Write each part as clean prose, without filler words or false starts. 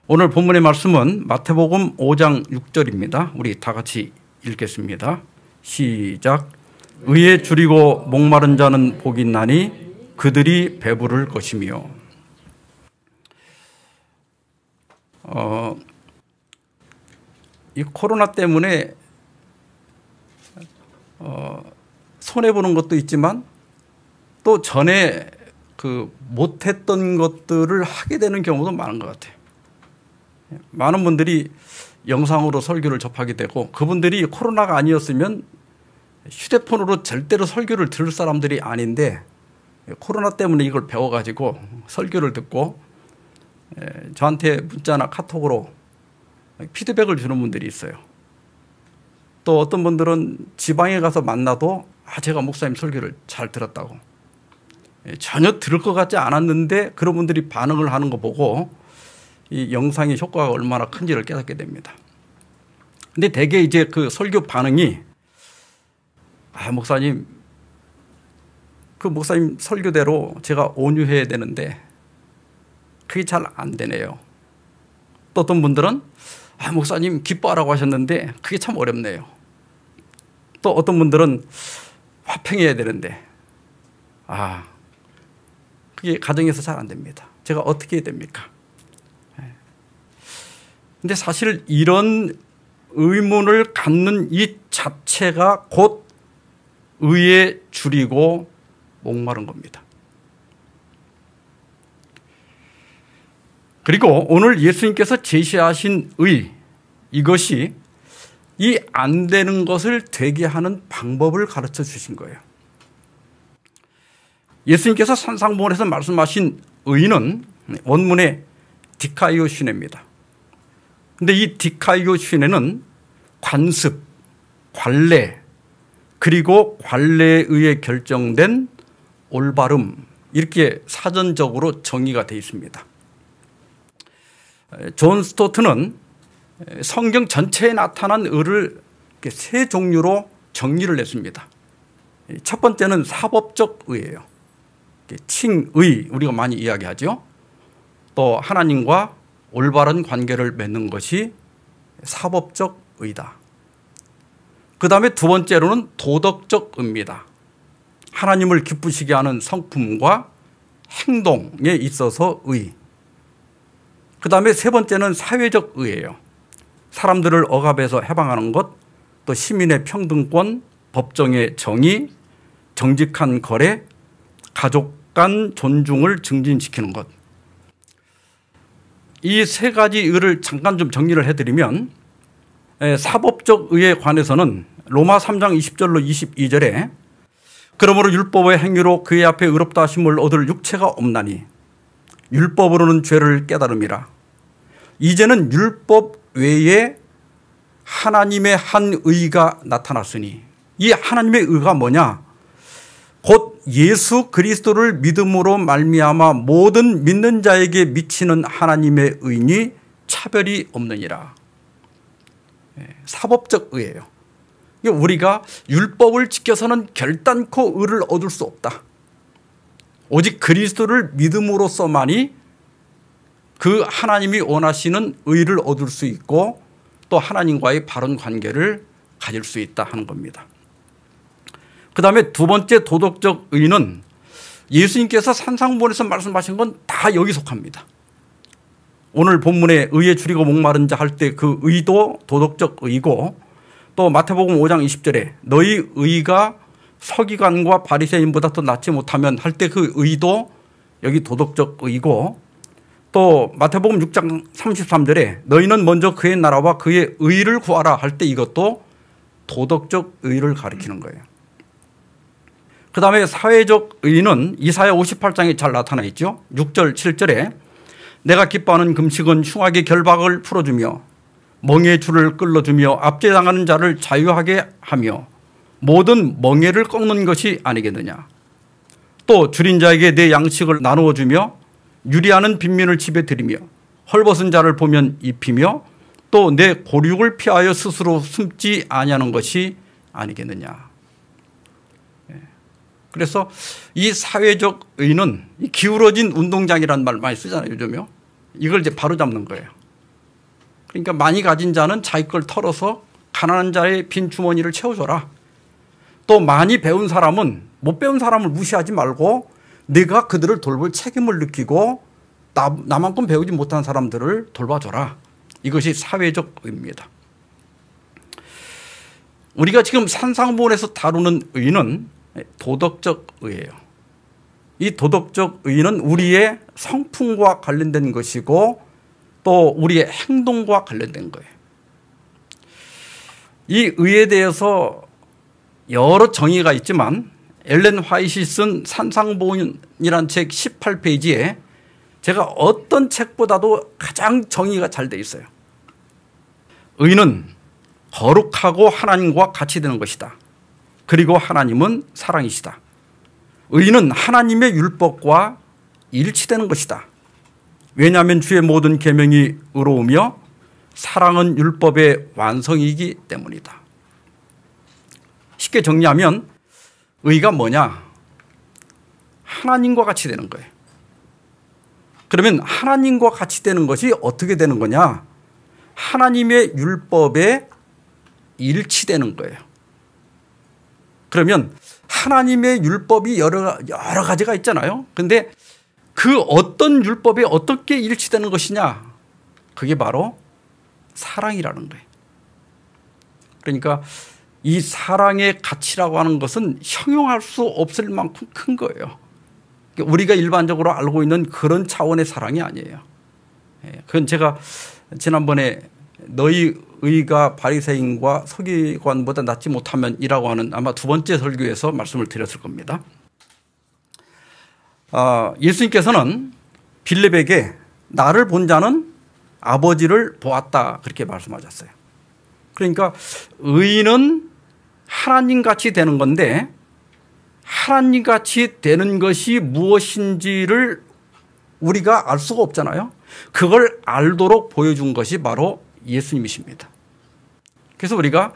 오늘 본문의 말씀은 마태복음 5장 6절입니다. 우리 다 같이 읽겠습니다. 시작. 의에 줄이고 목마른 자는 복이 있나니 그들이 배부를 것이며. 이 코로나 때문에 손해보는 것도 있지만 또 전에 못했던 것들을 하게 되는 경우도 많은 것 같아요. 많은 분들이 영상으로 설교를 접하게 되고, 그분들이 코로나가 아니었으면 휴대폰으로 절대로 설교를 들을 사람들이 아닌데 코로나 때문에 이걸 배워가지고 설교를 듣고 저한테 문자나 카톡으로 피드백을 주는 분들이 있어요. 또 어떤 분들은 지방에 가서 만나도 제가 목사님 설교를 잘 들었다고, 전혀 들을 것 같지 않았는데 그런 분들이 반응을 하는 거 보고 이 영상의 효과가 얼마나 큰지를 깨닫게 됩니다. 근데 대개 이제 그 설교 반응이 목사님, 그 목사님 설교대로 제가 온유해야 되는데 그게 잘 안 되네요. 또 어떤 분들은 목사님 기뻐하라고 하셨는데 그게 참 어렵네요. 또 어떤 분들은 화평해야 되는데 그게 가정에서 잘 안 됩니다. 제가 어떻게 해야 됩니까? 근데 사실 이런 의문을 갖는 이 자체가 곧 의에 줄이고 목마른 겁니다. 그리고 오늘 예수님께서 제시하신 의, 이것이 이 안 되는 것을 되게 하는 방법을 가르쳐 주신 거예요. 예수님께서 산상보훈에서 말씀하신 의는 원문의 디카이오 슈네입니다. 근데 이 디카이오 슈네는 관습, 관례, 그리고 관례에 의해 결정된 올바름, 이렇게 사전적으로 정의가 되어 있습니다. 존 스토트는 성경 전체에 나타난 의를 세 종류로 정리를 했습니다. 첫 번째는 사법적 의예요. 칭의, 우리가 많이 이야기하죠. 또 하나님과 올바른 관계를 맺는 것이 사법적 의다. 그 다음에 두 번째로는 도덕적 의입니다. 하나님을 기쁘시게 하는 성품과 행동에 있어서 의. 그 다음에 세 번째는 사회적 의예요. 사람들을 억압해서 해방하는 것, 또 시민의 평등권, 법정의 정의, 정직한 거래, 가족 간 존중을 증진시키는 것. 이 세 가지 의를 잠깐 좀 정리를 해드리면, 사법적 의에 관해서는 로마 3장 20절로 22절에 그러므로 율법의 행위로 그의 앞에 의롭다 하심을 얻을 육체가 없나니 율법으로는 죄를 깨달음이라. 이제는 율법 외에 하나님의 한 의가 나타났으니, 이 하나님의 의가 뭐냐? 곧 예수 그리스도를 믿음으로 말미암아 모든 믿는 자에게 미치는 하나님의 의니 차별이 없느니라. 사법적 의예요. 우리가 율법을 지켜서는 결단코 의를 얻을 수 없다. 오직 그리스도를 믿음으로써만이 그 하나님이 원하시는 의를 얻을 수 있고 또 하나님과의 바른 관계를 가질 수 있다 하는 겁니다. 그 다음에 두 번째 도덕적 의는 예수님께서 산상보훈에서 말씀하신 건 다 여기 속합니다. 오늘 본문에 의에 줄이고 목마른 자 할 때 그 의도 도덕적 의고, 또 마태복음 5장 20절에 너희 의가 서기관과 바리새인보다 더 낫지 못하면 할 때 그 의도 여기 도덕적 의고, 또 마태복음 6장 33절에 너희는 먼저 그의 나라와 그의 의를 구하라 할 때 이것도 도덕적 의를 가리키는 거예요. 그 다음에 사회적 의는 이사야 58장에 잘 나타나 있죠. 6절 7절에 내가 기뻐하는 금식은 흉악의 결박을 풀어주며 멍에의 줄을 끌어주며 압제당하는 자를 자유하게 하며 모든 멍에를 꺾는 것이 아니겠느냐. 또 줄인 자에게 내 양식을 나누어 주며 유리하는 빈민을 집에 들이며 헐벗은 자를 보면 입히며 또 내 고륙을 피하여 스스로 숨지 아니하는 것이 아니겠느냐. 그래서 이 사회적 의는 기울어진 운동장이라는 말 많이 쓰잖아요, 요즘요. 이걸 이제 바로 잡는 거예요. 그러니까 많이 가진 자는 자기 걸 털어서 가난한 자의 빈 주머니를 채워줘라. 또 많이 배운 사람은 못 배운 사람을 무시하지 말고 네가 그들을 돌볼 책임을 느끼고 나만큼 배우지 못한 사람들을 돌봐줘라. 이것이 사회적 의입니다. 우리가 지금 산상보훈에서 다루는 의는 도덕적 의예요. 이 도덕적 의는 우리의 성품과 관련된 것이고 또 우리의 행동과 관련된 거예요. 이 의에 대해서 여러 정의가 있지만 엘렌 화이트이 쓴 산상보훈이라는 책 18페이지에 제가 어떤 책보다도 가장 정의가 잘 돼 있어요. 의는 거룩하고 하나님과 같이 되는 것이다. 그리고 하나님은 사랑이시다. 의는 하나님의 율법과 일치되는 것이다. 왜냐하면 주의 모든 계명이 의로우며 사랑은 율법의 완성이기 때문이다. 쉽게 정리하면 의가 뭐냐? 하나님과 같이 되는 거예요. 그러면 하나님과 같이 되는 것이 어떻게 되는 거냐? 하나님의 율법에 일치되는 거예요. 그러면 하나님의 율법이 여러 가지가 있잖아요. 그런데 그 어떤 율법에 어떻게 일치되는 것이냐? 그게 바로 사랑이라는 거예요. 그러니까 이 사랑의 가치라고 하는 것은 형용할 수 없을 만큼 큰 거예요. 우리가 일반적으로 알고 있는 그런 차원의 사랑이 아니에요. 그건 제가 지난번에 너희 의가 바리새인과 서기관보다 낫지 못하면이라고 하는 아마 두 번째 설교에서 말씀을 드렸을 겁니다. 예수님께서는 빌립에게 나를 본 자는 아버지를 보았다 그렇게 말씀하셨어요. 그러니까 의는 하나님같이 되는 건데 하나님같이 되는 것이 무엇인지를 우리가 알 수가 없잖아요. 그걸 알도록 보여준 것이 바로 예수님이십니다. 그래서 우리가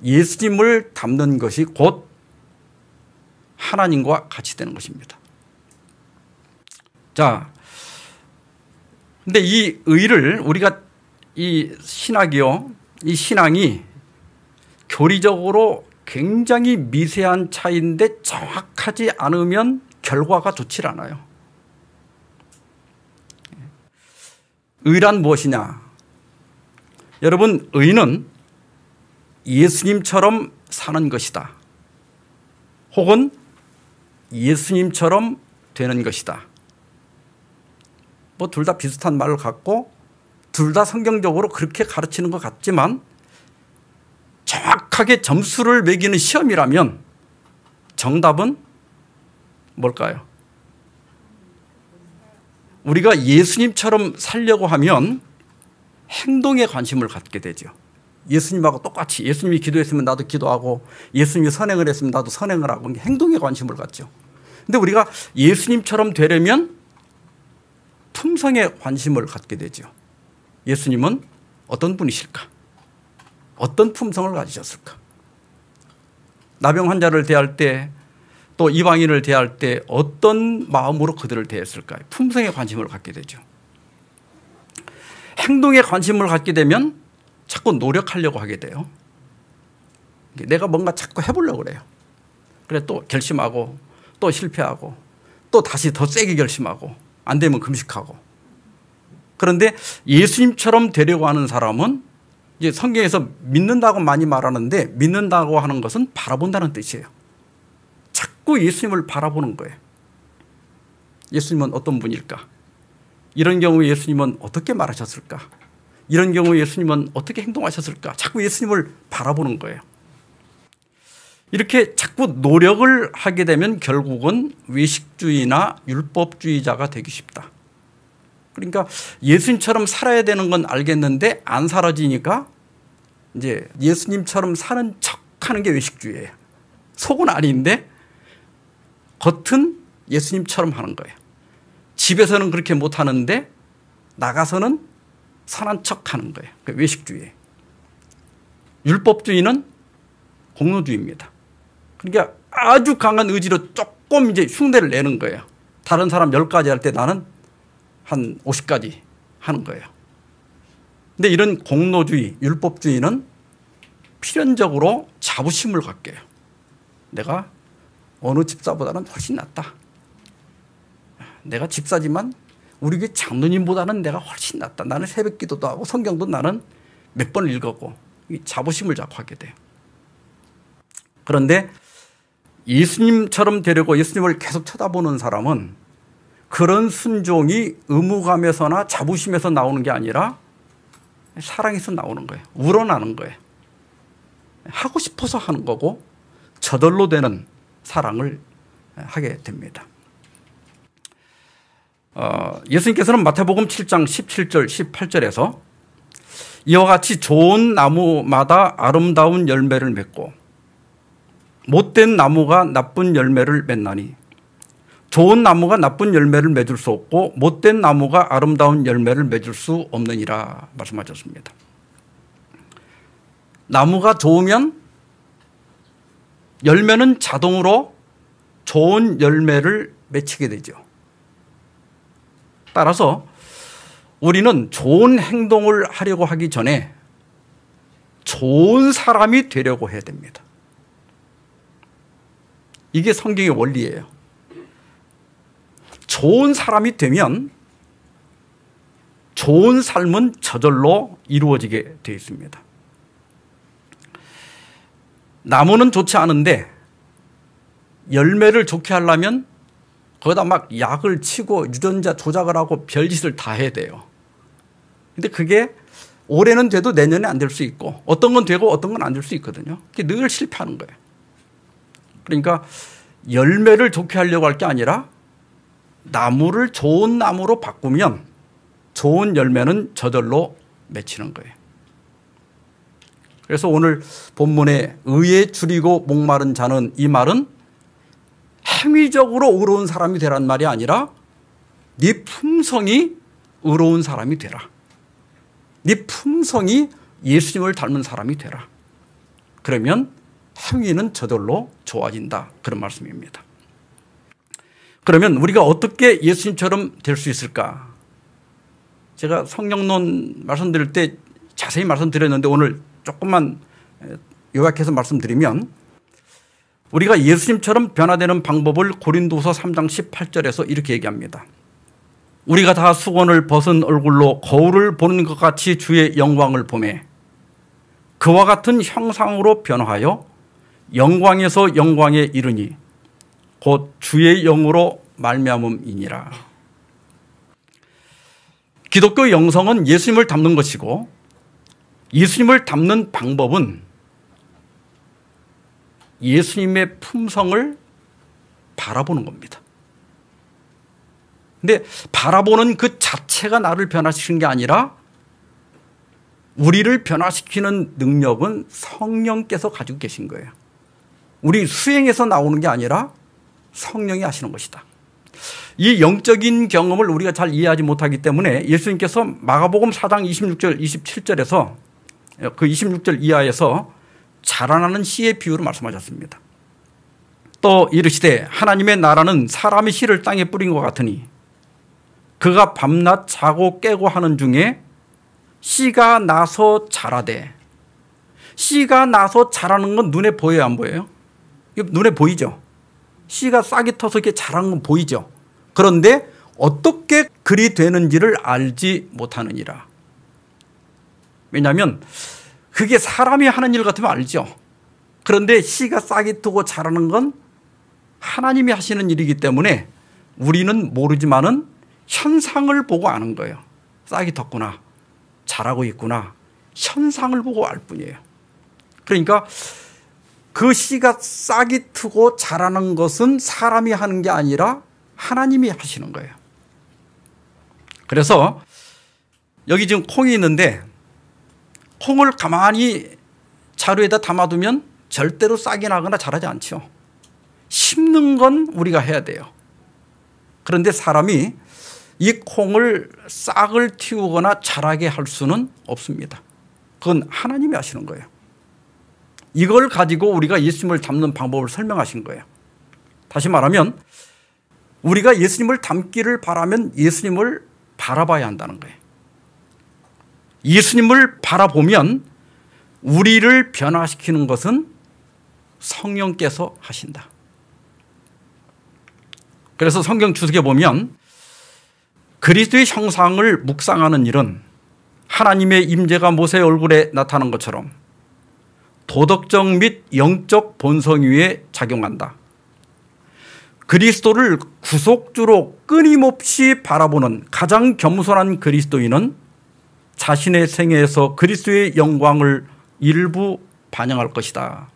예수님을 닮는 것이 곧 하나님과 같이 되는 것입니다. 자, 근데 이 의를 우리가 이 신학이요, 이 신앙이 교리적으로 굉장히 미세한 차이인데 정확하지 않으면 결과가 좋지 않아요. 의란 무엇이냐? 여러분, 의는 예수님처럼 사는 것이다. 혹은 예수님처럼 되는 것이다. 뭐 둘 다 비슷한 말을 갖고 둘 다 성경적으로 그렇게 가르치는 것 같지만 정확하게 점수를 매기는 시험이라면 정답은 뭘까요? 우리가 예수님처럼 살려고 하면 행동에 관심을 갖게 되죠. 예수님하고 똑같이 예수님이 기도했으면 나도 기도하고 예수님이 선행을 했으면 나도 선행을 하고 행동에 관심을 갖죠. 그런데 우리가 예수님처럼 되려면 품성에 관심을 갖게 되죠. 예수님은 어떤 분이실까? 어떤 품성을 가지셨을까? 나병 환자를 대할 때 또 이방인을 대할 때 어떤 마음으로 그들을 대했을까요? 품성에 관심을 갖게 되죠. 행동에 관심을 갖게 되면 자꾸 노력하려고 하게 돼요. 내가 뭔가 자꾸 해보려고 그래요. 그래 또 결심하고 또 실패하고 또 다시 더 세게 결심하고 안 되면 금식하고. 그런데 예수님처럼 되려고 하는 사람은 이제 성경에서 믿는다고 많이 말하는데 믿는다고 하는 것은 바라본다는 뜻이에요. 자꾸 예수님을 바라보는 거예요. 예수님은 어떤 분일까? 이런 경우에 예수님은 어떻게 말하셨을까? 이런 경우에 예수님은 어떻게 행동하셨을까? 자꾸 예수님을 바라보는 거예요. 이렇게 자꾸 노력을 하게 되면 결국은 외식주의나 율법주의자가 되기 쉽다. 그러니까 예수님처럼 살아야 되는 건 알겠는데 안 사라지니까 이제 예수님처럼 사는 척 하는 게 외식주의예요. 속은 아닌데 겉은 예수님처럼 하는 거예요. 집에서는 그렇게 못 하는데 나가서는 선한 척 하는 거예요. 외식주의. 율법주의는 공로주의입니다. 그러니까 아주 강한 의지로 조금 이제 흉내를 내는 거예요. 다른 사람 10가지 할 때 나는 한 50가지 하는 거예요. 근데 이런 공로주의, 율법주의는 필연적으로 자부심을 갖게 해요. 내가 어느 집사보다는 훨씬 낫다. 내가 집사지만 우리 교회 장로님보다는 내가 훨씬 낫다. 나는 새벽 기도도 하고 성경도 나는 몇 번 읽었고, 이 자부심을 자꾸 하게 돼요. 그런데 예수님처럼 되려고 예수님을 계속 쳐다보는 사람은 그런 순종이 의무감에서나 자부심에서 나오는 게 아니라 사랑에서 나오는 거예요. 우러나는 거예요. 하고 싶어서 하는 거고 저절로 되는 사랑을 하게 됩니다. 예수님께서는 마태복음 7장 17절 18절에서 이와 같이 좋은 나무마다 아름다운 열매를 맺고 못된 나무가 나쁜 열매를 맺나니 좋은 나무가 나쁜 열매를 맺을 수 없고 못된 나무가 아름다운 열매를 맺을 수 없느니라 말씀하셨습니다. 나무가 좋으면 열매는 자동으로 좋은 열매를 맺히게 되죠. 따라서 우리는 좋은 행동을 하려고 하기 전에 좋은 사람이 되려고 해야 됩니다. 이게 성경의 원리예요. 좋은 사람이 되면 좋은 삶은 저절로 이루어지게 되어 있습니다. 나무는 좋지 않은데 열매를 좋게 하려면 거기다 막 약을 치고 유전자 조작을 하고 별짓을 다 해야 돼요. 근데 그게 올해는 돼도 내년에 안 될 수 있고 어떤 건 되고 어떤 건 안 될 수 있거든요. 그게 늘 실패하는 거예요. 그러니까 열매를 좋게 하려고 할 게 아니라 나무를 좋은 나무로 바꾸면 좋은 열매는 저절로 맺히는 거예요. 그래서 오늘 본문에 의에 줄이고 목마른 자는, 이 말은 행위적으로 의로운 사람이 되란 말이 아니라 네 품성이 의로운 사람이 되라. 네 품성이 예수님을 닮은 사람이 되라. 그러면 행위는 저절로 좋아진다. 그런 말씀입니다. 그러면 우리가 어떻게 예수님처럼 될 수 있을까? 제가 성경론 말씀드릴 때 자세히 말씀드렸는데 오늘 조금만 요약해서 말씀드리면, 우리가 예수님처럼 변화되는 방법을 고린도서 3장 18절에서 이렇게 얘기합니다. 우리가 다 수건을 벗은 얼굴로 거울을 보는 것 같이 주의 영광을 보매 그와 같은 형상으로 변화하여 영광에서 영광에 이르니 곧 주의 영으로 말미암음이니라. 기독교 영성은 예수님을 닮는 것이고 예수님을 닮는 방법은 예수님의 품성을 바라보는 겁니다. 근데 바라보는 그 자체가 나를 변화시키는 게 아니라 우리를 변화시키는 능력은 성령께서 가지고 계신 거예요. 우리 수행에서 나오는 게 아니라 성령이 하시는 것이다. 이 영적인 경험을 우리가 잘 이해하지 못하기 때문에 예수님께서 마가복음 4장 26절 27절에서 그 26절 이하에서 자라나는 씨의 비유를 말씀하셨습니다. 또 이르시되 하나님의 나라는 사람이 씨를 땅에 뿌린 것 같으니 그가 밤낮 자고 깨고 하는 중에 씨가 나서 자라되, 씨가 나서 자라는 건 눈에 보여요, 안 보여요? 눈에 보이죠? 씨가 싹이 터서 이렇게 자라는 건 보이죠? 그런데 어떻게 그리 되는지를 알지 못하느니라. 왜냐하면 그게 사람이 하는 일 같으면 알죠. 그런데 씨가 싹이 트고 자라는 건 하나님이 하시는 일이기 때문에 우리는 모르지만은 현상을 보고 아는 거예요. 싹이 텄구나, 자라고 있구나, 현상을 보고 알 뿐이에요. 그러니까 그 씨가 싹이 트고 자라는 것은 사람이 하는 게 아니라 하나님이 하시는 거예요. 그래서 여기 지금 콩이 있는데 콩을 가만히 자루에다 담아두면 절대로 싹이 나거나 자라지 않죠. 심는 건 우리가 해야 돼요. 그런데 사람이 이 콩을 싹을 틔우거나 자라게 할 수는 없습니다. 그건 하나님이 하시는 거예요. 이걸 가지고 우리가 예수님을 닮는 방법을 설명하신 거예요. 다시 말하면 우리가 예수님을 닮기를 바라면 예수님을 바라봐야 한다는 거예요. 예수님을 바라보면 우리를 변화시키는 것은 성령께서 하신다. 그래서 성경 주석에 보면 그리스도의 형상을 묵상하는 일은 하나님의 임재가 모세의 얼굴에 나타난 것처럼 도덕적 및 영적 본성 위에 작용한다. 그리스도를 구속주로 끊임없이 바라보는 가장 겸손한 그리스도인은 자신의 생애에서 그리스도의 영광을 일부 반영할 것이다.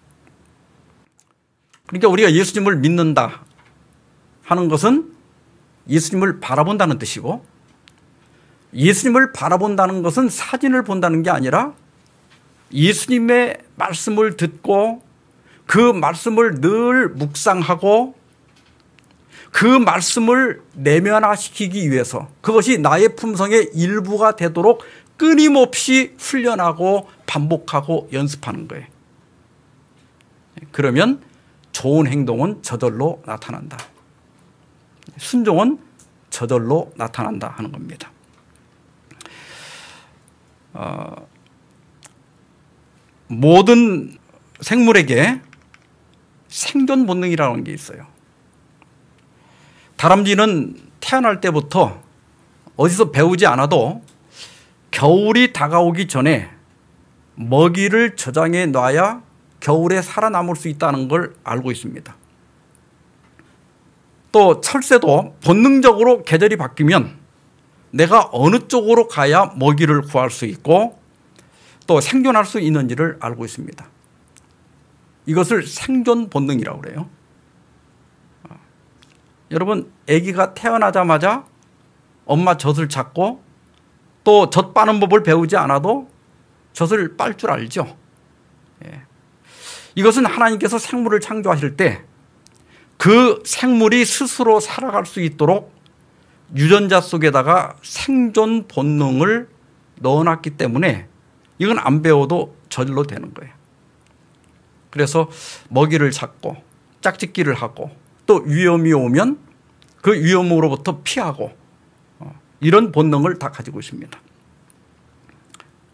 그러니까 우리가 예수님을 믿는다 하는 것은 예수님을 바라본다는 뜻이고, 예수님을 바라본다는 것은 사진을 본다는 게 아니라 예수님의 말씀을 듣고 그 말씀을 늘 묵상하고 그 말씀을 내면화시키기 위해서 그것이 나의 품성의 일부가 되도록 끊임없이 훈련하고 반복하고 연습하는 거예요. 그러면 좋은 행동은 저절로 나타난다. 순종은 저절로 나타난다 하는 겁니다. 모든 생물에게 생존 본능이라는 게 있어요. 다람쥐는 태어날 때부터 어디서 배우지 않아도 겨울이 다가오기 전에 먹이를 저장해 놔야 겨울에 살아남을 수 있다는 걸 알고 있습니다. 또 철새도 본능적으로 계절이 바뀌면 내가 어느 쪽으로 가야 먹이를 구할 수 있고 또 생존할 수 있는지를 알고 있습니다. 이것을 생존 본능이라고 그래요. 여러분, 아기가 태어나자마자 엄마 젖을 찾고 또 젖 빠는 법을 배우지 않아도 젖을 빨 줄 알죠. 이것은 하나님께서 생물을 창조하실 때 그 생물이 스스로 살아갈 수 있도록 유전자 속에다가 생존 본능을 넣어놨기 때문에 이건 안 배워도 저절로 되는 거예요. 그래서 먹이를 찾고 짝짓기를 하고 또 위험이 오면 그 위험으로부터 피하고 이런 본능을 다 가지고 있습니다.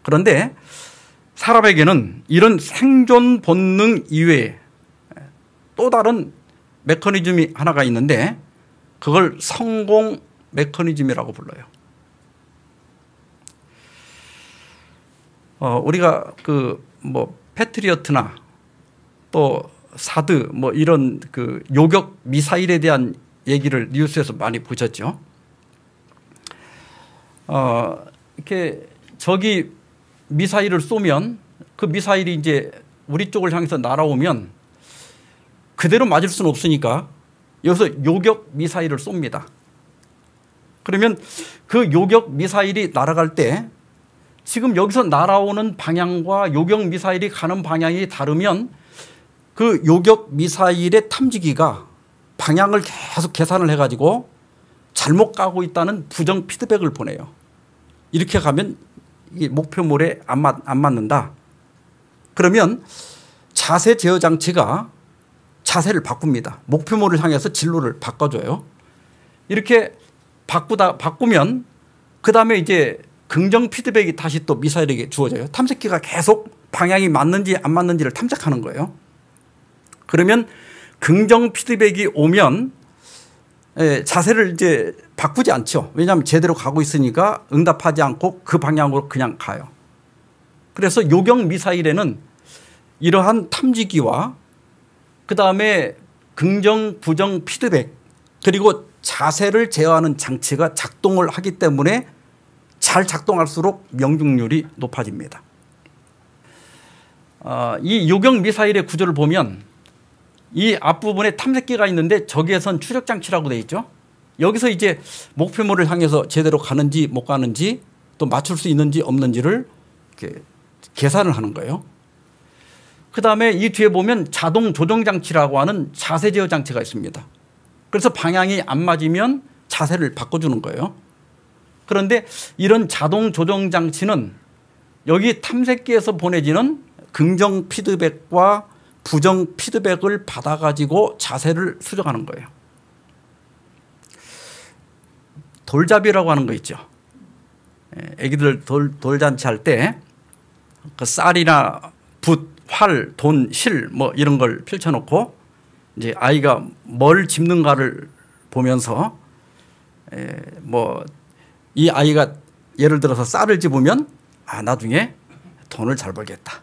그런데 사람에게는 이런 생존 본능 이외에 또 다른 메커니즘이 하나가 있는데 그걸 성공 메커니즘이라고 불러요. 우리가 패트리어트나 또 사드 이런 요격 미사일에 대한 얘기를 뉴스에서 많이 보셨죠. 이렇게 적이 미사일을 쏘면 그 미사일이 이제 우리 쪽을 향해서 날아오면 그대로 맞을 수는 없으니까 여기서 요격 미사일을 쏩니다. 그러면 그 요격 미사일이 날아갈 때 지금 여기서 날아오는 방향과 요격 미사일이 가는 방향이 다르면 그 요격 미사일의 탐지기가 방향을 계속 계산을 해가지고 잘못 가고 있다는 부정 피드백을 보내요. 이렇게 가면 이 목표물에 안 맞는다. 그러면 자세 제어 장치가 자세를 바꿉니다. 목표물을 향해서 진로를 바꿔줘요. 이렇게 바꾸면 그 다음에 이제 긍정 피드백이 다시 또 미사일에게 주어져요. 탐색기가 계속 방향이 맞는지 안 맞는지를 탐색하는 거예요. 그러면 긍정 피드백이 오면 자세를 이제 바꾸지 않죠. 왜냐하면 제대로 가고 있으니까 응답하지 않고 그 방향으로 그냥 가요. 그래서 요격 미사일에는 이러한 탐지기와 그 다음에 긍정 부정 피드백 그리고 자세를 제어하는 장치가 작동을 하기 때문에 잘 작동할수록 명중률이 높아집니다. 이 요격 미사일의 구조를 보면 이 앞부분에 탐색기가 있는데 저기에선 추적 장치라고 되어 있죠. 여기서 이제 목표물을 향해서 제대로 가는지 못 가는지 또 맞출 수 있는지 없는지를 이렇게 계산을 하는 거예요. 그다음에 이 뒤에 보면 자동 조정 장치라고 하는 자세 제어 장치가 있습니다. 그래서 방향이 안 맞으면 자세를 바꿔주는 거예요. 그런데 이런 자동 조정 장치는 여기 탐색기에서 보내지는 긍정 피드백과 부정 피드백을 받아가지고 자세를 수정하는 거예요. 돌잡이라고 하는 거 있죠. 애기들 돌잔치 할 때 그 쌀이나 붓, 활, 돈, 실 뭐 이런 걸 펼쳐놓고 이제 아이가 뭘 집는가를 보면서 뭐 이 아이가 예를 들어서 쌀을 집으면 나중에 돈을 잘 벌겠다.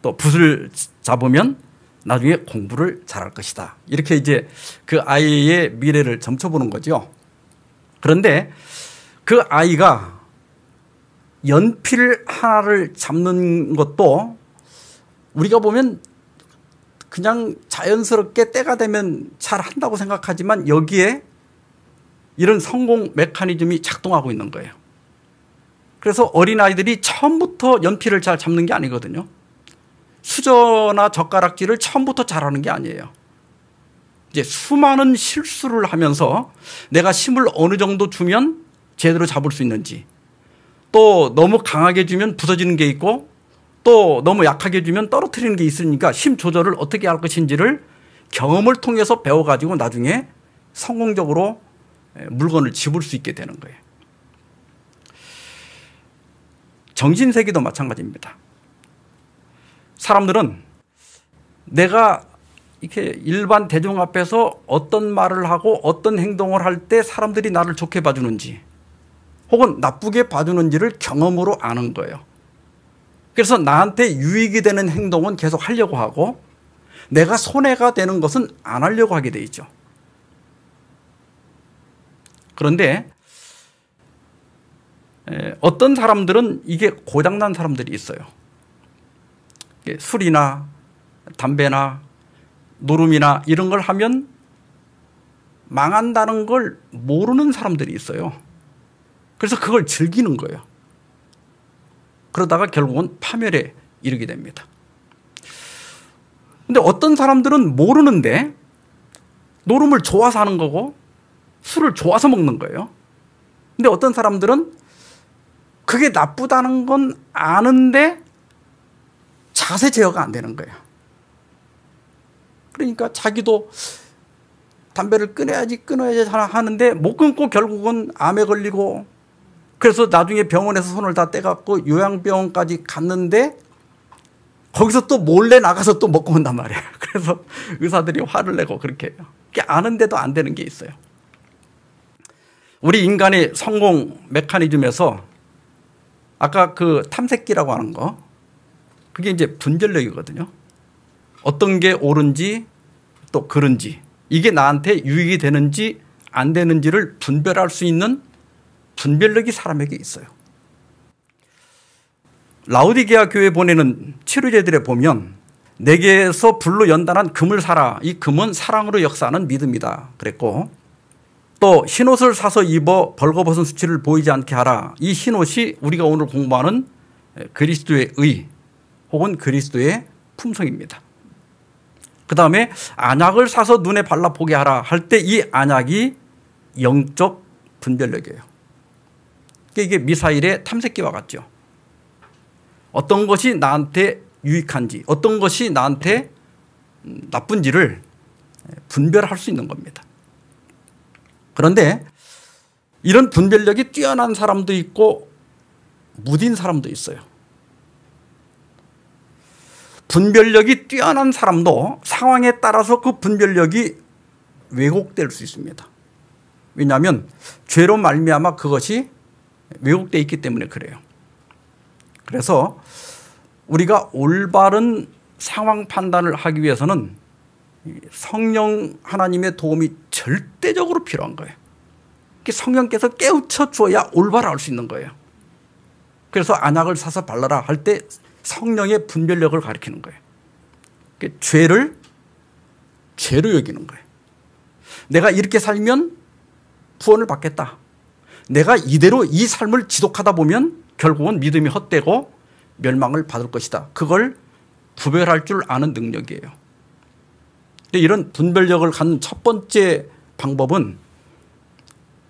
또 붓을 잡으면 나중에 공부를 잘할 것이다. 이렇게 이제 그 아이의 미래를 점쳐보는 거죠. 그런데 그 아이가 연필 하나를 잡는 것도 우리가 보면 그냥 자연스럽게 때가 되면 잘 한다고 생각하지만 여기에 이런 성공 메커니즘이 작동하고 있는 거예요. 그래서 어린아이들이 처음부터 연필을 잘 잡는 게 아니거든요. 수저나 젓가락질을 처음부터 잘하는 게 아니에요. 이제 수많은 실수를 하면서 내가 힘을 어느 정도 주면 제대로 잡을 수 있는지, 또 너무 강하게 주면 부서지는 게 있고 또 너무 약하게 주면 떨어뜨리는 게 있으니까 힘 조절을 어떻게 할 것인지를 경험을 통해서 배워가지고 나중에 성공적으로 물건을 집을 수 있게 되는 거예요. 정신세계도 마찬가지입니다. 사람들은 내가 이렇게 일반 대중 앞에서 어떤 말을 하고 어떤 행동을 할 때 사람들이 나를 좋게 봐주는지 혹은 나쁘게 봐주는지를 경험으로 아는 거예요. 그래서 나한테 유익이 되는 행동은 계속 하려고 하고 내가 손해가 되는 것은 안 하려고 하게 돼 있죠. 그런데 어떤 사람들은 이게 고장난 사람들이 있어요. 술이나 담배나 노름이나 이런 걸 하면 망한다는 걸 모르는 사람들이 있어요. 그래서 그걸 즐기는 거예요. 그러다가 결국은 파멸에 이르게 됩니다. 근데 어떤 사람들은 모르는데 노름을 좋아서 하는 거고 술을 좋아서 먹는 거예요. 근데 어떤 사람들은 그게 나쁘다는 건 아는데 자세 제어가 안 되는 거예요. 그러니까 자기도 담배를 끊어야지 하는데 못 끊고 결국은 암에 걸리고, 그래서 나중에 병원에서 손을 다 떼갖고 요양병원까지 갔는데 거기서 또 몰래 나가서 또 먹고 온단 말이에요. 그래서 의사들이 화를 내고 그렇게 해요. 그게 아는데도 안 되는 게 있어요. 우리 인간의 성공 메커니즘에서 아까 그 탐색기라고 하는 거, 그게 이제 분별력이거든요. 어떤 게 옳은지 또 그른지, 이게 나한테 유익이 되는지 안 되는지를 분별할 수 있는 분별력이 사람에게 있어요. 라오디게아 교회 보내는 치료제들에 보면 내게서 불로 연단한 금을 사라. 이 금은 사랑으로 역사하는 믿음이다 그랬고, 또 흰옷을 사서 입어 벌거벗은 수치를 보이지 않게 하라. 이 흰옷이 우리가 오늘 공부하는 그리스도의 의 혹은 그리스도의 품성입니다. 그 다음에 안약을 사서 눈에 발라 보게 하라 할 때 이 안약이 영적 분별력이에요. 이게 미사일의 탐색기와 같죠. 어떤 것이 나한테 유익한지 어떤 것이 나한테 나쁜지를 분별할 수 있는 겁니다. 그런데 이런 분별력이 뛰어난 사람도 있고 무딘 사람도 있어요. 분별력이 뛰어난 사람도 상황에 따라서 그 분별력이 왜곡될 수 있습니다. 왜냐하면 죄로 말미암아 그것이 왜곡되어 있기 때문에 그래요. 그래서 우리가 올바른 상황 판단을 하기 위해서는 성령 하나님의 도움이 절대적으로 필요한 거예요. 성령께서 깨우쳐 주어야 올바로 알 수 있는 거예요. 그래서 안약을 사서 발라라 할 때 성령의 분별력을 가리키는 거예요. 죄를 죄로 여기는 거예요. 내가 이렇게 살면 구원을 받겠다. 내가 이대로 이 삶을 지속하다 보면 결국은 믿음이 헛되고 멸망을 받을 것이다. 그걸 구별할 줄 아는 능력이에요. 이런 분별력을 갖는 첫 번째 방법은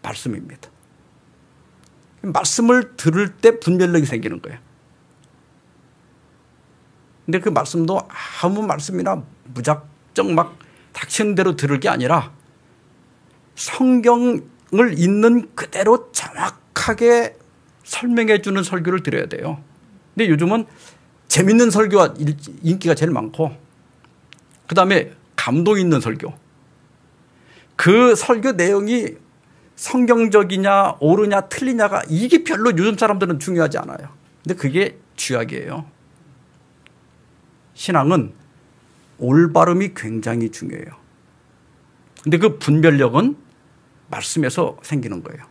말씀입니다. 말씀을 들을 때 분별력이 생기는 거예요. 근데 그 말씀도 아무 말씀이나 무작정 막 닥치는 대로 들을 게 아니라 성경을 있는 그대로 정확하게 설명해 주는 설교를 드려야 돼요. 근데 요즘은 재밌는 설교가 인기가 제일 많고, 그다음에 감동 있는 설교. 그 설교 내용이 성경적이냐 옳으냐 틀리냐가 이게 별로 요즘 사람들은 중요하지 않아요. 근데 그게 쥐약이에요. 신앙은 올바름이 굉장히 중요해요. 근데 그 분별력은 말씀에서 생기는 거예요.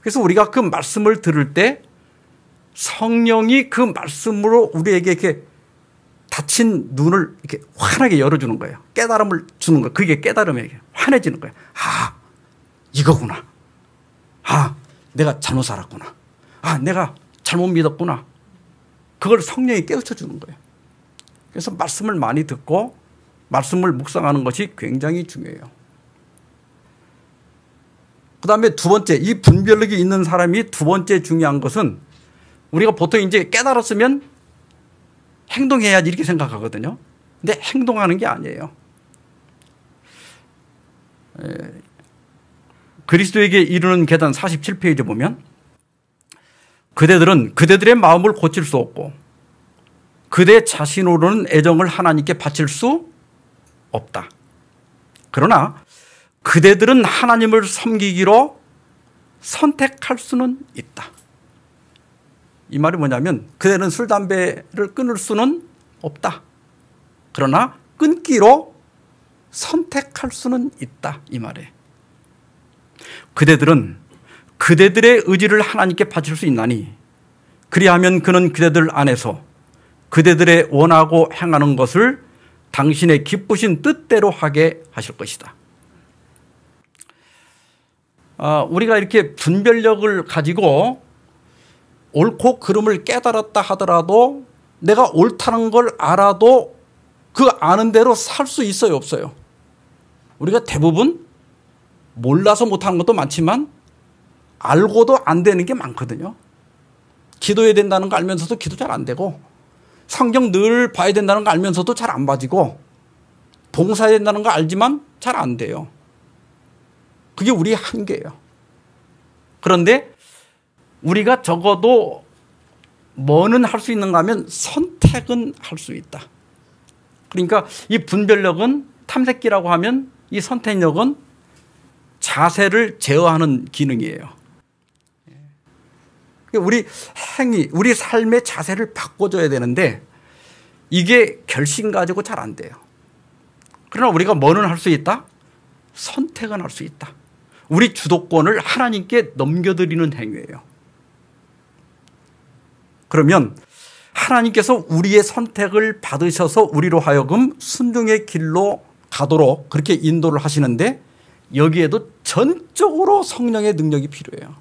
그래서 우리가 그 말씀을 들을 때 성령이 그 말씀으로 우리에게 이렇게 닫힌 눈을 이렇게 환하게 열어주는 거예요. 깨달음을 주는 거예요. 그게 깨달음이에요. 환해지는 거예요. 아, 이거구나. 아, 내가 잘못 살았구나. 아, 내가 잘못 믿었구나. 그걸 성령이 깨우쳐 주는 거예요. 그래서 말씀을 많이 듣고 말씀을 묵상하는 것이 굉장히 중요해요. 그 다음에 두 번째, 이 분별력이 있는 사람이 두 번째 중요한 것은 우리가 보통 이제 깨달았으면 행동해야지 이렇게 생각하거든요. 근데 행동하는 게 아니에요. 그리스도에게 이르는 계단 47페이지 보면 그대들은 그대들의 마음을 고칠 수 없고 그대 자신으로는 애정을 하나님께 바칠 수 없다. 그러나 그대들은 하나님을 섬기기로 선택할 수는 있다. 이 말이 뭐냐면 그대는 술, 담배를 끊을 수는 없다. 그러나 끊기로 선택할 수는 있다. 이 말이에요. 그대들은 그대들의 의지를 하나님께 바칠 수 있나니 그리하면 그는 그대들 안에서 그대들의 원하고 행하는 것을 당신의 기쁘신 뜻대로 하게 하실 것이다. 우리가 이렇게 분별력을 가지고 옳고 그름을 깨달았다 하더라도 내가 옳다는 걸 알아도 그 아는 대로 살 수 있어요, 없어요? 우리가 대부분 몰라서 못하는 것도 많지만 알고도 안 되는 게 많거든요. 기도해야 된다는 거 알면서도 기도 잘 안 되고 성경 늘 봐야 된다는 거 알면서도 잘 안 봐지고 봉사해야 된다는 거 알지만 잘 안 돼요. 그게 우리의 한계예요. 그런데 우리가 적어도 뭐는 할 수 있는가 하면 선택은 할 수 있다. 그러니까 이 분별력은 탐색기라고 하면 이 선택력은 자세를 제어하는 기능이에요. 우리 행위, 우리 삶의 자세를 바꿔줘야 되는데 이게 결심 가지고 잘 안 돼요. 그러나 우리가 뭐는 할 수 있다? 선택은 할 수 있다. 우리 주도권을 하나님께 넘겨드리는 행위예요. 그러면 하나님께서 우리의 선택을 받으셔서 우리로 하여금 순종의 길로 가도록 그렇게 인도를 하시는데 여기에도 전적으로 성령의 능력이 필요해요.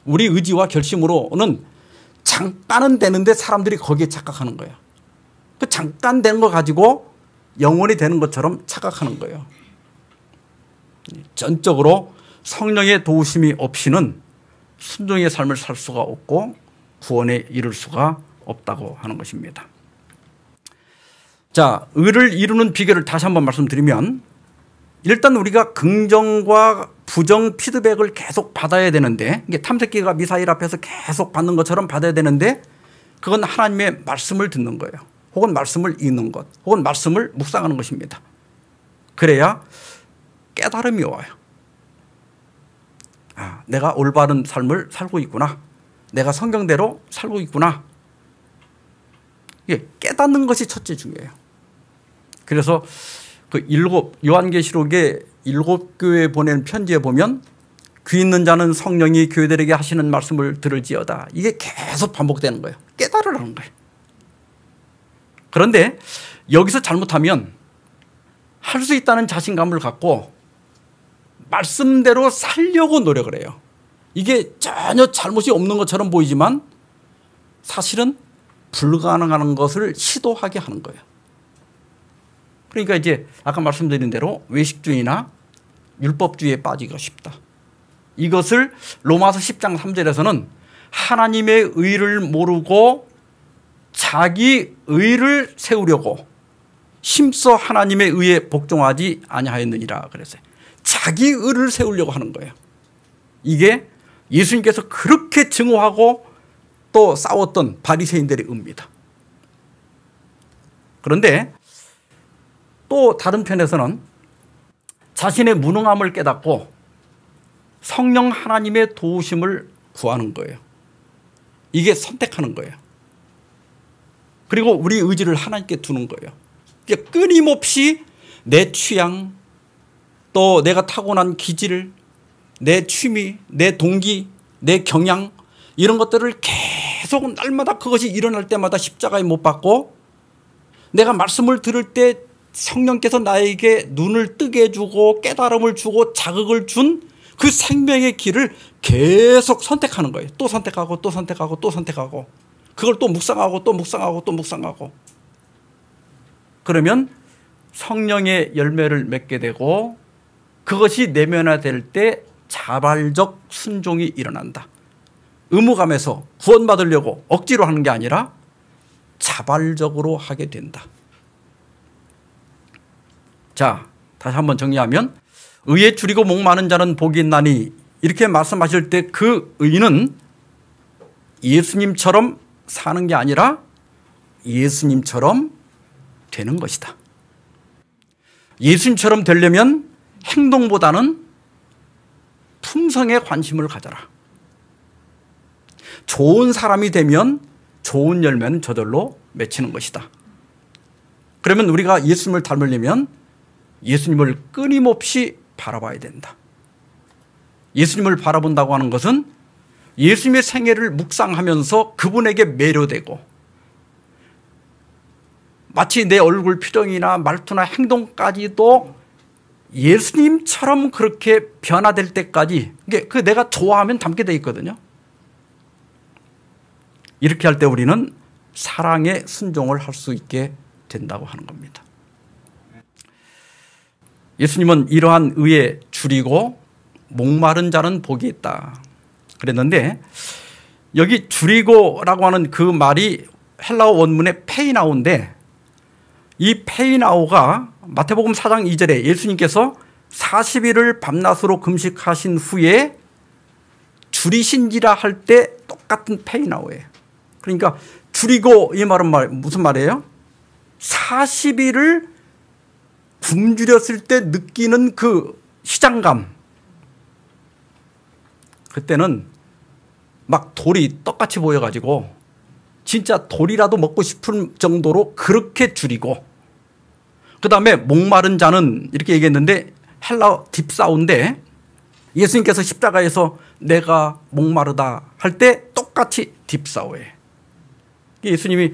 우리 의지와 결심으로는 잠깐은 되는데 사람들이 거기에 착각하는 거예요. 그 잠깐 된 거 가지고 영원히 되는 것처럼 착각하는 거예요. 전적으로 성령의 도우심이 없이는 순종의 삶을 살 수가 없고 구원에 이를 수가 없다고 하는 것입니다. 자, 의를 이루는 비결을 다시 한번 말씀드리면 일단 우리가 긍정과 부정 피드백을 계속 받아야 되는데 이게 탐색기가 미사일 앞에서 계속 받는 것처럼 받아야 되는데 그건 하나님의 말씀을 듣는 거예요. 혹은 말씀을 읽는 것 혹은 말씀을 묵상하는 것입니다. 그래야 깨달음이 와요. 아, 내가 올바른 삶을 살고 있구나. 내가 성경대로 살고 있구나. 이게 깨닫는 것이 첫째 중요해요. 그래서 그 요한계시록의 7교회에 보낸 편지에 보면 귀 있는 자는 성령이 교회들에게 하시는 말씀을 들을지어다. 이게 계속 반복되는 거예요. 깨달으라는 거예요. 그런데 여기서 잘못하면 할 수 있다는 자신감을 갖고 말씀대로 살려고 노력을 해요. 이게 전혀 잘못이 없는 것처럼 보이지만 사실은 불가능한 것을 시도하게 하는 거예요. 그러니까 이제 아까 말씀드린 대로 외식주의나 율법주의에 빠지기가 쉽다. 이것을 로마서 10장 3절에서는 하나님의 의를 모르고 자기 의를 세우려고 힘써 하나님의 의에 복종하지 아니하였느니라 그랬어요. 자기 의를 세우려고 하는 거예요. 이게 예수님께서 그렇게 증오하고 또 싸웠던 바리새인들의 의입니다. 그런데 또 다른 편에서는 자신의 무능함을 깨닫고 성령 하나님의 도우심을 구하는 거예요. 이게 선택하는 거예요. 그리고 우리 의지를 하나님께 두는 거예요. 끊임없이 내 취향, 또 내가 타고난 기질, 내 취미, 내 동기, 내 경향, 이런 것들을 계속 날마다 그것이 일어날 때마다 십자가에 못 박고, 내가 말씀을 들을 때 성령께서 나에게 눈을 뜨게 해주고 깨달음을 주고 자극을 준 그 생명의 길을 계속 선택하는 거예요. 또 선택하고 또 선택하고 또 선택하고, 그걸 또 묵상하고 또 묵상하고 또 묵상하고. 그러면 성령의 열매를 맺게 되고, 그것이 내면화될 때 자발적 순종이 일어난다. 의무감에서 구원받으려고 억지로 하는 게 아니라 자발적으로 하게 된다. 자, 다시 한번 정리하면, 의에 줄이고 목 마른 자는 복이 있나니, 이렇게 말씀하실 때 그 의는 예수님처럼 사는 게 아니라 예수님처럼 되는 것이다. 예수님처럼 되려면 행동보다는 품성에 관심을 가져라. 좋은 사람이 되면 좋은 열매는 저절로 맺히는 것이다. 그러면 우리가 예수님을 닮으려면 예수님을 끊임없이 바라봐야 된다. 예수님을 바라본다고 하는 것은 예수님의 생애를 묵상하면서 그분에게 매료되고, 마치 내 얼굴 표정이나 말투나 행동까지도 예수님처럼 그렇게 변화될 때까지, 그 내가 좋아하면 담게 돼 있거든요. 이렇게 할 때 우리는 사랑의 순종을 할 수 있게 된다고 하는 겁니다. 예수님은 이러한 의에 줄이고 목마른 자는 복이 있다 그랬는데, 여기 줄이고라고 하는 그 말이 헬라어 원문의 페이나오인데, 이 페이나오가 마태복음 4장 2절에 예수님께서 40일을 밤낮으로 금식하신 후에 줄이신지라 할 때 똑같은 페이나오예요. 그러니까 줄이고, 이 말은 무슨 말이에요? 40일을 굶주렸을 때 느끼는 그 시장감, 그때는 막 돌이 떡같이 보여가지고 진짜 돌이라도 먹고 싶은 정도로 그렇게 줄이고, 그 다음에 목마른 자는 이렇게 얘기했는데 헬라어 딥사우인데, 예수님께서 십자가에서 내가 목마르다 할 때 똑같이 딥사우예요. 예수님이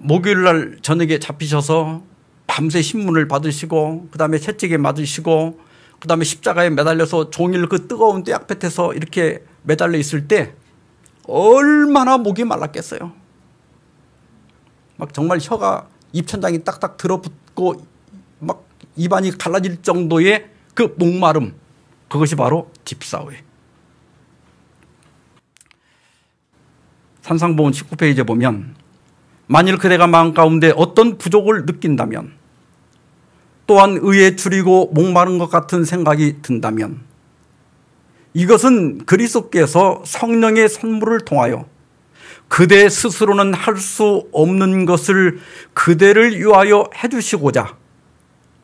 목요일 날 저녁에 잡히셔서 밤새 신문을 받으시고, 그 다음에 채찍에 맞으시고, 그 다음에 십자가에 매달려서 종일 그 뜨거운 떼약볕에서 이렇게 매달려 있을 때 얼마나 목이 말랐겠어요. 막 정말 혀가, 입천장이 딱딱 들어붙고 막 입안이 갈라질 정도의 그 목마름, 그것이 바로 딥사우예요. 산상보훈 19페이지에 보면, 만일 그대가 마음 가운데 어떤 부족을 느낀다면, 또한 의에 줄이고 목마른 것 같은 생각이 든다면, 이것은 그리스도께서 성령의 선물을 통하여 그대 스스로는 할 수 없는 것을 그대를 위하여 해주시고자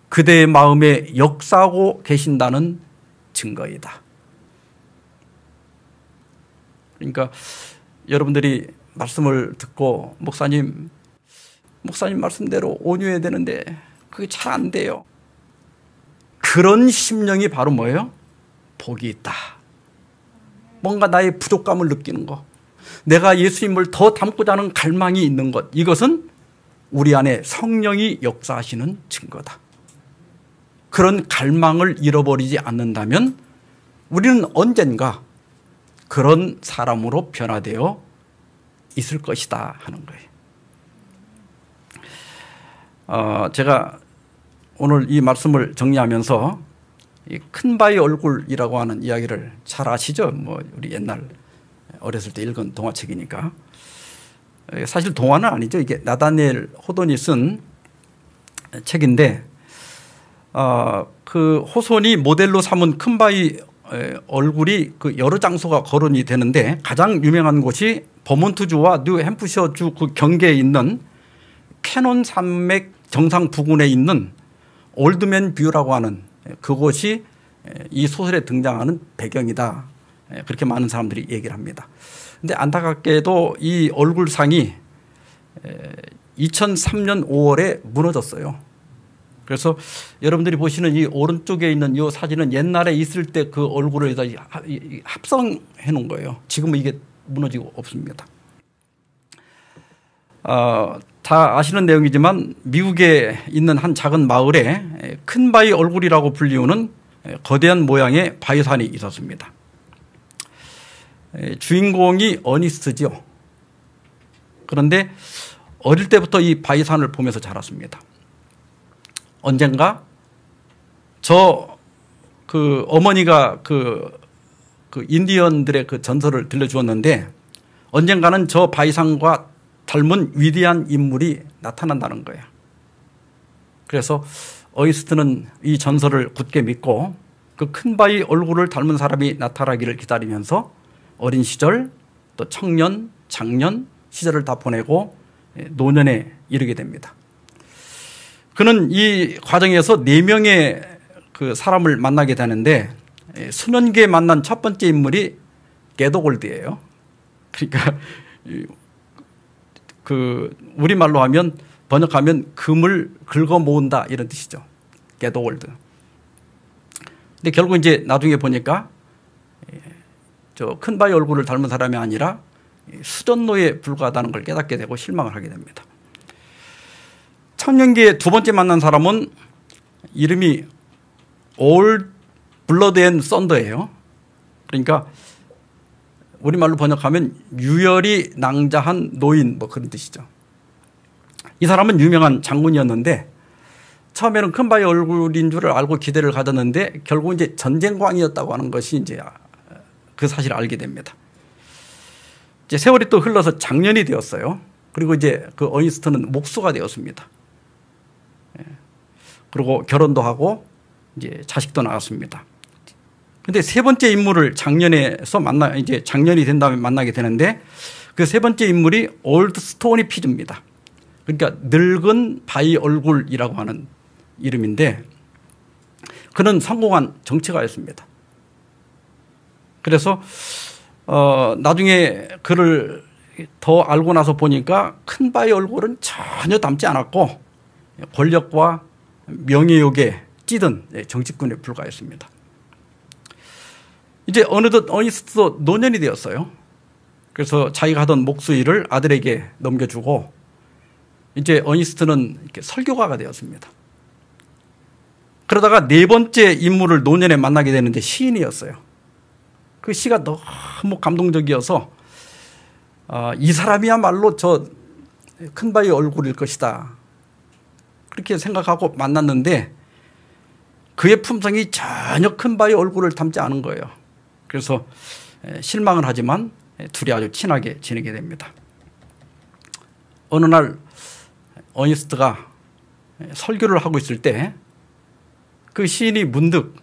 그대의 마음에 역사하고 계신다는 증거이다. 그러니까 여러분들이 말씀을 듣고 목사님 말씀대로 온유해야 되는데 그게 잘 안 돼요. 그런 심령이 바로 뭐예요? 복이 있다. 뭔가 나의 부족감을 느끼는 것, 내가 예수님을 더 닮고자 하는 갈망이 있는 것, 이것은 우리 안에 성령이 역사하시는 증거다. 그런 갈망을 잃어버리지 않는다면 우리는 언젠가 그런 사람으로 변화되어 있을 것이다 하는 거예요. 제가 오늘 이 말씀을 정리하면서 이 큰 바위 얼굴이라고 하는 이야기를 잘 아시죠? 뭐 우리 옛날 어렸을 때 읽은 동화책이니까. 사실 동화는 아니죠. 이게 나다니엘 호돈이 쓴 책인데, 그 호손이 모델로 삼은 큰 바위 얼굴이 그 여러 장소가 거론이 되는데 가장 유명한 곳이 버몬트주와 뉴햄프셔주 그 경계에 있는 캐논 산맥 정상 부근에 있는 올드맨 뷰라고 하는 그곳이 이 소설에 등장하는 배경이다. 그렇게 많은 사람들이 얘기를 합니다. 그런데 안타깝게도 이 얼굴상이 2003년 5월에 무너졌어요. 그래서 여러분들이 보시는 이 오른쪽에 있는 이 사진은 옛날에 있을 때 그 얼굴을 합성해 놓은 거예요. 지금은 이게 무너지고 없습니다. 다 아시는 내용이지만 미국에 있는 한 작은 마을에 큰 바위 얼굴이라고 불리우는 거대한 모양의 바위산이 있었습니다. 주인공이 어니스트죠. 그런데 어릴 때부터 이 바위산을 보면서 자랐습니다. 언젠가 그 어머니가 그 인디언들의 그 전설을 들려주었는데 언젠가는 저 바위산과 닮은 위대한 인물이 나타난다는 거예요. 그래서 어니스트는 이 전설을 굳게 믿고 그 큰 바위 얼굴을 닮은 사람이 나타나기를 기다리면서 어린 시절 또 청년, 장년 시절을 다 보내고 노년에 이르게 됩니다. 그는 이 과정에서 4명의 그 사람을 만나게 되는데 수년기에 만난 첫 번째 인물이 게더골드예요. 그러니까 그 우리말로 하면 번역하면 금을 긁어 모은다 이런 뜻이죠. 게더골드. 근데 결국 이제 나중에 보니까 저 큰 바위 얼굴을 닮은 사람이 아니라 수전노에 불과하다는 걸 깨닫게 되고 실망을 하게 됩니다. 청년기에 두 번째 만난 사람은 이름이 올 블러드 앤 썬더예요. 그러니까 우리말로 번역하면 유혈이 낭자한 노인 뭐 그런 뜻이죠. 이 사람은 유명한 장군이었는데 처음에는 큰 바위 얼굴인 줄 알고 기대를 가졌는데 결국 이제 전쟁광이었다고 하는 것이 이제 그 사실을 알게 됩니다. 이제 세월이 또 흘러서 장년이 되었어요. 그리고 이제 그 어니스트는 목수가 되었습니다. 그리고 결혼도 하고 이제 자식도 낳았습니다. 근데 세 번째 인물을 장년에서 이제 장년이 된 다음에 만나게 되는데 그 세 번째 인물이 올드 스토니 피즈입니다. 그러니까 늙은 바위 얼굴이라고 하는 이름인데 그는 성공한 정치가였습니다. 그래서 나중에 그를 더 알고 나서 보니까 큰 바위 얼굴은 전혀 닮지 않았고 권력과 명예욕에 찌든 정치꾼에 불과했습니다. 이제 어느덧 어니스트도 노년이 되었어요. 그래서 자기가 하던 목수 일을 아들에게 넘겨주고 이제 어니스트는 이렇게 설교가가 되었습니다. 그러다가 네 번째 인물을 노년에 만나게 되는데 시인이었어요. 그 시가 너무 감동적이어서 이 사람이야말로 저 큰 바위 얼굴일 것이다. 그렇게 생각하고 만났는데 그의 품성이 전혀 큰 바위 얼굴을 닮지 않은 거예요. 그래서 실망을 하지만 둘이 아주 친하게 지내게 됩니다. 어느 날 어니스트가 설교를 하고 있을 때 그 시인이 문득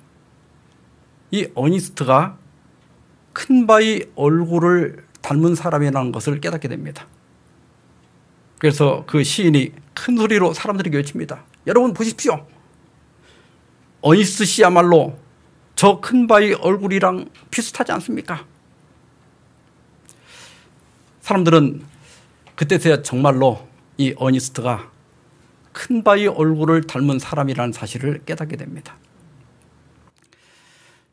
이 어니스트가 큰 바위 얼굴을 닮은 사람이라는 것을 깨닫게 됩니다. 그래서 그 시인이 큰 소리로 사람들에게 외칩니다. 여러분 보십시오. 어니스트 씨야말로 저 큰 바위 얼굴이랑 비슷하지 않습니까? 사람들은 그때서야 정말로 이 어니스트가 큰 바위 얼굴을 닮은 사람이라는 사실을 깨닫게 됩니다.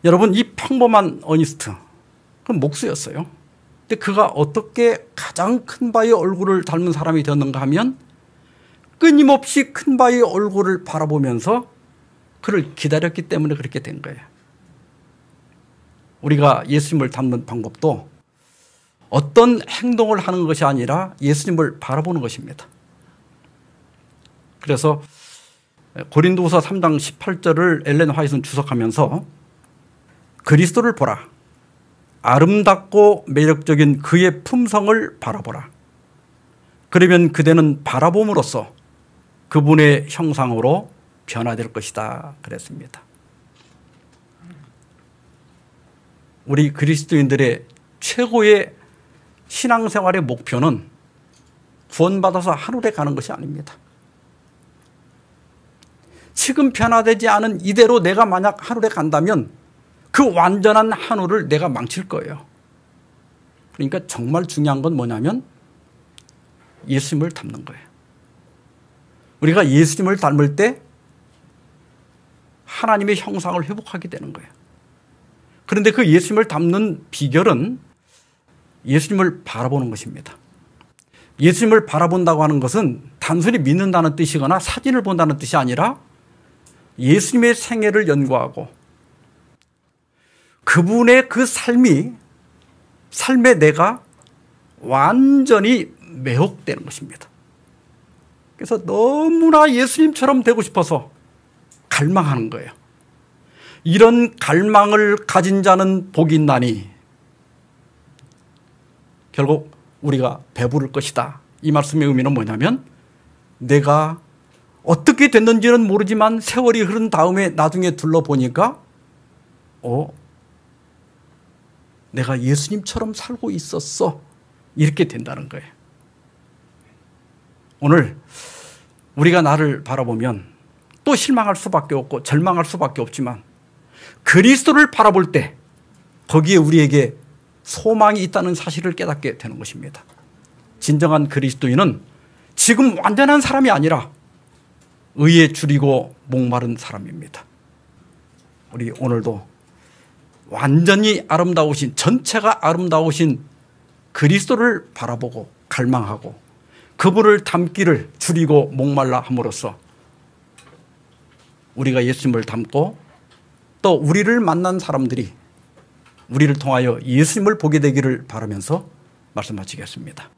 여러분 이 평범한 어니스트 그건 목수였어요. 근데 그가 어떻게 가장 큰 바위 얼굴을 닮은 사람이 되었는가 하면 끊임없이 큰 바위 얼굴을 바라보면서 그를 기다렸기 때문에 그렇게 된 거예요. 우리가 예수님을 닮는 방법도 어떤 행동을 하는 것이 아니라 예수님을 바라보는 것입니다. 그래서 고린도후서 3장 18절을 엘렌 화이트는 주석하면서 그리스도를 보라. 아름답고 매력적인 그의 품성을 바라보라. 그러면 그대는 바라봄으로써 그분의 형상으로 변화될 것이다 그랬습니다. 우리 그리스도인들의 최고의 신앙생활의 목표는 구원받아서 하늘에 가는 것이 아닙니다. 지금 변화되지 않은 이대로 내가 만약 하늘에 간다면 그 완전한 하늘을 내가 망칠 거예요. 그러니까 정말 중요한 건 뭐냐면 예수님을 닮는 거예요. 우리가 예수님을 닮을 때 하나님의 형상을 회복하게 되는 거예요. 그런데 그 예수님을 닮는 비결은 예수님을 바라보는 것입니다. 예수님을 바라본다고 하는 것은 단순히 믿는다는 뜻이거나 사진을 본다는 뜻이 아니라 예수님의 생애를 연구하고 그분의 그 삶에 내가 완전히 매혹되는 것입니다. 그래서 너무나 예수님처럼 되고 싶어서 갈망하는 거예요. 이런 갈망을 가진 자는 복이 있나니 결국 우리가 배부를 것이다. 이 말씀의 의미는 뭐냐면 내가 어떻게 됐는지는 모르지만 세월이 흐른 다음에 나중에 둘러보니까 내가 예수님처럼 살고 있었어. 이렇게 된다는 거예요. 오늘 우리가 나를 바라보면 또 실망할 수밖에 없고 절망할 수밖에 없지만 그리스도를 바라볼 때 거기에 우리에게 소망이 있다는 사실을 깨닫게 되는 것입니다. 진정한 그리스도인은 지금 완전한 사람이 아니라 의에 줄이고 목마른 사람입니다. 우리 오늘도 완전히 아름다우신, 전체가 아름다우신 그리스도를 바라보고 갈망하고 그분을 닮기를 줄이고 목말라 함으로써 우리가 예수님을 닮고 또 우리를 만난 사람들이 우리를 통하여 예수님을 보게 되기를 바라면서 말씀 마치겠습니다.